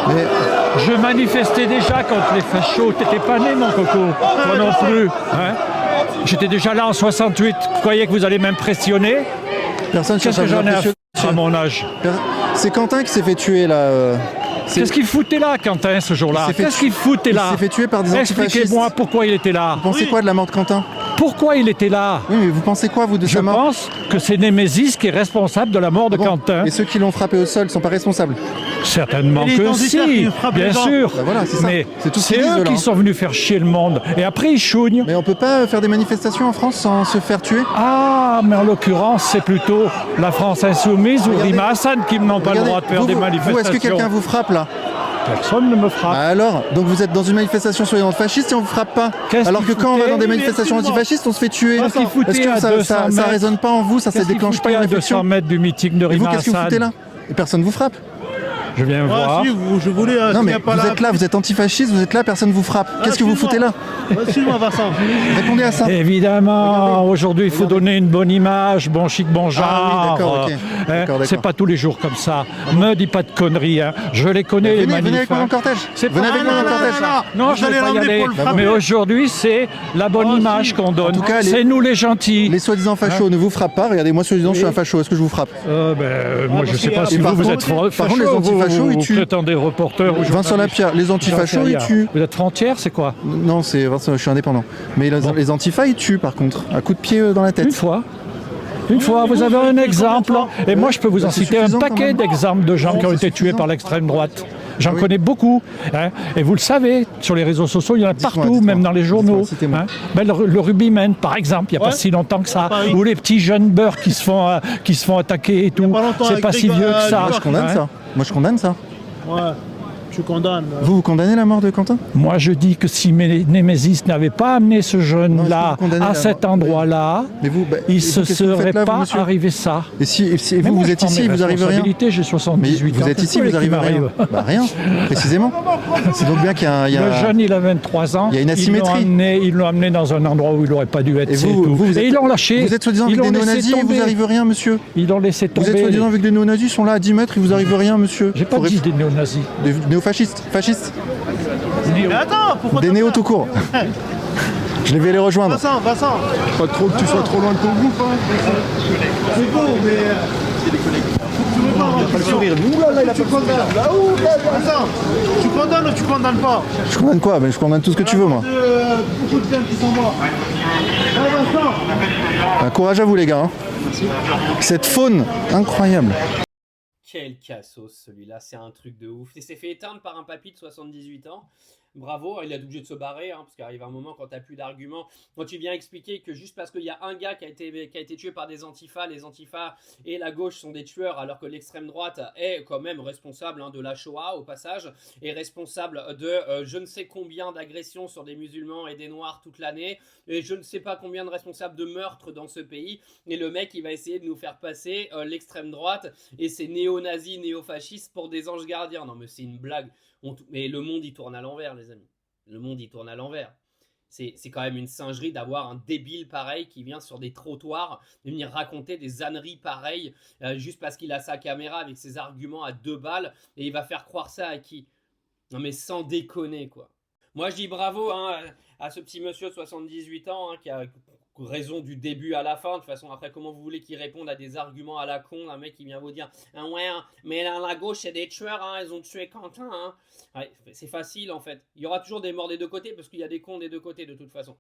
Mais Je manifestais déjà contre les fachos. T'étais pas né, mon coco. Toi non plus. Hein. J'étais déjà là en 68. Vous croyez que vous allez m'impressionner? personne Qu'est-ce que cherche à vous j'en ai à impressionner. faire à mon âge? C'est Quentin qui s'est fait tuer là. Qu'est-ce qu'il foutait là, Quentin, ce jour-là? Il s'est fait Qu'est-ce qu'il foutait là? Il s'est fait tuer par des antifascistes. Expliquez-moi pourquoi il était là. Vous pensez quoi de la mort de Quentin? Pourquoi il était là? Oui, mais vous pensez quoi, vous, de Je sa mort? pense que c'est Némésis qui est responsable de la mort de Bon. Quentin. Et ceux qui l'ont frappé au sol sont pas responsables? Certainement Et les que identitaires si, qui frappent bien les gens. sûr. Bah voilà, c'est ça. Mais C'est tout ce c'est qu'ils disent, eux eux, là, qui hein. sont venus faire chier le monde. Et après, ils chougnent. Mais on peut pas faire des manifestations en France sans se faire tuer? Ah, mais en l'occurrence, c'est plutôt la France insoumise ou Regardez- Rima Hassan qui n'ont pas le Regardez, droit de faire vous, des vous, manifestations. est-ce que quelqu'un vous frappe là? Personne ne me frappe. Ah alors, donc vous êtes dans une manifestation soi-disant fasciste et on vous frappe pas? Qu'est-ce Alors que qu'il quand on va foutait dans des manifestations Excuse-moi. antifascistes, on se fait tuer. Qu'est-ce qu'il foutait Est-ce que à ça, 200 ça mètres résonne pas en vous? Ça Qu'est-ce qu'il déclenche pas foutait une à 200 réflexion? mètres du meeting de Et vous, Rima qu'est-ce que vous Hassan? foutez là? Et personne vous frappe? Je viens Ah, voir. si, je voulais. Non s'il mais y a pas vous êtes là, vous êtes antifasciste, vous êtes là, personne vous frappe. Qu'est-ce que vous foutez là? Excuse-moi, Vincent. Répondez à ça. Évidemment, Regardez. aujourd'hui il faut Regardez. donner une bonne image, bon chic, bon genre. Ah oui, d'accord, ok. D'accord, C'est d'accord. pas tous les jours comme ça. Me dis pas de conneries, hein. Je les connais les Venez, manifs. venez avec moi dans le cortège. C'est Venez pas- avec moi dans le cortège. Non, Vous je vais allez pas y l'emmener aller. pour le frapper. Mais aujourd'hui, c'est la bonne Oh, image si. qu'on donne. tout cas, C'est nous les gentils. Les soi-disant fachos ne vous frappent pas. Regardez, moi soi-disant je suis un facho. Est-ce que je vous frappe? Moi, je parce sais qu'il y pas a- si Et vous, par vous contre- êtes par contre, les fachos, antifachos, vous ils tuent. prétendez reporter ou Vincent journaliste. Lapierre, les J'en sais antifachos ils rien. tuent. Vous êtes frontière, c'est quoi? Non, c'est Vincent, je suis indépendant. Mais les antifas ils tuent par contre. Un coup de pied dans la Une tête. fois. Une fois, vous avez un exemple, et moi je peux vous en c'est citer un suffisant quand paquet même. d'exemples de gens Non, qui ont c'est été tués suffisant. par l'extrême droite. J'en Oui. connais beaucoup, hein. Et vous le savez, sur les réseaux sociaux, il y en a Dites-moi, partout, dites-moi. même dans les journaux. Dites-moi, citez-moi. Hein. Ben, le rugbyman, par exemple, il n'y a pas Ouais. si longtemps que ça. Paris. Ou les petits jeunes beurs qui se font attaquer et tout. pas longtemps C'est avec pas si Greg- vieux que ça. Moi je condamne hein. ça. Moi je condamne ça. Ouais, je condamne. Vous condamnez la mort de Quentin? Moi, je dis que si Némésis n'avait pas amené ce Non, est-ce que jeune-là vous condamnez à la cet mort endroit-là, Mais vous, bah, et il vous, se qu'est-ce que vous serait faites là, vous, pas monsieur arrivé ça. Et si Mais vous, moi, vous je êtes prends ici, mes il vous arrive rien. responsabilités, j'ai Mais 78 ans. vous êtes Qu'est-ce ici, que vous qui arrive rien. m'arrive Bah rien, précisément. C'est donc bien qu'il y a, Le jeune, il a 23 ans. Il y a une asymétrie. Ils l'ont amené dans un endroit où il n'aurait pas dû être. Et c'est vous, tout. vous Et êtes, ils l'ont lâché. Vous êtes soi-disant Ils avec des l'ont laissé néo-nazis, il vous tomber. arrive rien, monsieur. Ils l'ont laissé tomber. Vous êtes soi-disant avec des néo-nazis, ils sont là à 10 mètres, il vous arrive rien, monsieur. J'ai pas Faut dit rép- des néo-nazis. Des néo-fascistes, fascistes, Mais attends, pourquoi des t'as néo fait tout court. Je les vais les rejoindre. Vincent, Vincent. Pas trop que tu sois trop loin de ton groupe, hein. C'est beau, mais. Tu veux pas, Pas le sourire. Ouh là là, il a tu pas le sourire. condamnes. Là, ouh, là, là. Vincent, tu condamnes ou tu condamnes pas? Je condamne quoi? Mais je condamne tout ce que tu veux, moi. Beaucoup de jeunes qui sont morts. Ah, Vincent. Courage à vous, les gars. hein. Cette faune incroyable. Quel cassos celui-là, c'est un truc de ouf. Il s'est fait éteindre par un papy de 78 ans. Bravo, il a obligé de se barrer, hein, parce qu'arrive un moment quand t'as plus d'arguments, quand tu viens expliquer que juste parce qu'il y a un gars qui a été tué par des antifas, les antifas et la gauche sont des tueurs, alors que l'extrême droite est quand même responsable de la Shoah au passage, et responsable de je ne sais combien d'agressions sur des musulmans et des noirs toute l'année, et je ne sais pas combien de responsables de meurtres dans ce pays, et le mec il va essayer de nous faire passer l'extrême droite et ces néo-nazis, néo-fascistes pour des anges gardiens. Non mais c'est une blague. Mais le monde il tourne à l'envers, les amis. Le monde il tourne à l'envers. C'est quand même une singerie d'avoir un débile pareil qui vient sur des trottoirs de venir raconter des âneries pareilles juste parce qu'il a sa caméra avec ses arguments à 2 balles et il va faire croire ça à qui? Non mais sans déconner quoi. Moi je dis bravo à ce petit monsieur de 78 ans qui a raison du début à la fin. De toute façon, après, comment vous voulez qu'il réponde à des arguments à la con, un mec qui vient vous dire ah ouais, mais là, la gauche, c'est des tueurs, ils ont tué Quentin. Ouais, c'est facile en fait. Il y aura toujours des morts des deux côtés parce qu'il y a des cons des deux côtés de toute façon.